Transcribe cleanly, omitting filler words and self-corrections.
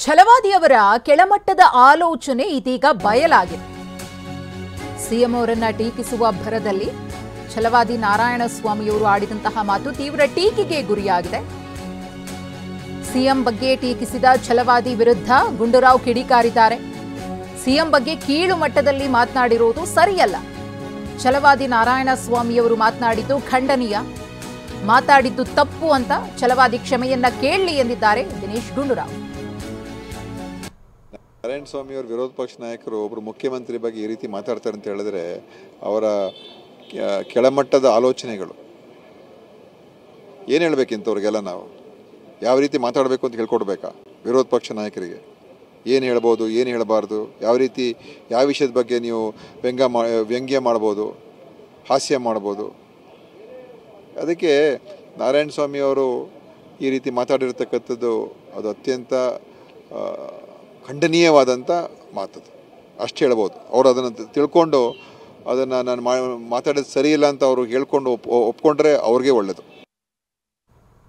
ಛಲವಾದಿಯವರ ಕೆಳಮಟ್ಟದ ಆಲೋಚನೆ ಇದೀಗ ಬಯಲಾಗಿದೆ. ಸಿಎಂ ಅವರನ್ನ ಟೀಕಿಸುವ ಭರದಲ್ಲಿ ಛಲವಾದಿ ನಾರಾಯಣಸ್ವಾಮಿಯವರು ಆಡಿದಂತಹ ಮಾತು ತೀವ್ರ ಟೀಕೆಗೆ ಗುರಿಯಾಗಿದೆ. ಸಿಎಂ ಬಗ್ಗೆ ಟೀಕಿಸಿದ ಛಲವಾದಿ ವಿರುದ್ಧ ಗುಂಡೂರಾವ್ ಕಿಡಿಕಾರಿದ್ದಾರೆ. ಸಿಎಂ ಬಗ್ಗೆ ಕೀಳು ಮಟ್ಟದಲ್ಲಿ ಮಾತನಾಡಿರುವುದು ಸರಿಯಲ್ಲ. ಛಲವಾದಿ ನಾರಾಯಣಸ್ವಾಮಿಯವರು ಮಾತನಾಡಿದ್ದು ಖಂಡನೀಯ, ಮಾತಾಡಿದ್ದು ತಪ್ಪು ಅಂತ ಛಲವಾದಿ ಕ್ಷಮೆಯನ್ನ ಕೇಳಲಿ ಎಂದಿದ್ದಾರೆ ದಿನೇಶ್ ಗುಂಡೂರಾವ್. ನಾರಾಯಣಸ್ವಾಮಿ ಅವರು ವಿರೋಧ ಪಕ್ಷ ನಾಯಕರು ಒಬ್ಬರು ಮುಖ್ಯಮಂತ್ರಿ ಬಗ್ಗೆ ಈ ರೀತಿ ಮಾತಾಡ್ತಾರೆ ಅಂತ ಹೇಳಿದ್ರೆ ಅವರ ಕೆಳಮಟ್ಟದ ಆಲೋಚನೆಗಳು ಏನು ಹೇಳಬೇಕಿಂತವ್ರಿಗೆಲ್ಲ ನಾವು ಯಾವ ರೀತಿ ಮಾತಾಡಬೇಕು ಅಂತ ಹೇಳ್ಕೊಡ್ಬೇಕಾ? ವಿರೋಧ ಪಕ್ಷ ನಾಯಕರಿಗೆ ಏನು ಹೇಳ್ಬೋದು, ಏನು ಹೇಳಬಾರ್ದು, ಯಾವ ವಿಷಯದ ಬಗ್ಗೆ ನೀವು ವ್ಯಂಗ್ಯ ಮಾಡ್ಬೋದು, ಹಾಸ್ಯ ಮಾಡ್ಬೋದು. ಅದಕ್ಕೆ ನಾರಾಯಣಸ್ವಾಮಿ ಅವರು ಈ ರೀತಿ ಮಾತಾಡಿರ್ತಕ್ಕಂಥದ್ದು ಅದು ಅತ್ಯಂತ ಖಂಡನೀಯವಾದಂಥ ಮಾತದು, ಅಷ್ಟು ಹೇಳ್ಬೋದು. ಅವರು ಅದನ್ನು ತಿಳ್ಕೊಂಡು ಅದನ್ನು ನಾನು ಮಾತಾಡೋದು ಸರಿಯಿಲ್ಲ ಅಂತ ಅವರು ಹೇಳ್ಕೊಂಡು ಒಪ್ಕೊಂಡ್ರೆ ಅವ್ರಿಗೆ ಒಳ್ಳೆಯದು.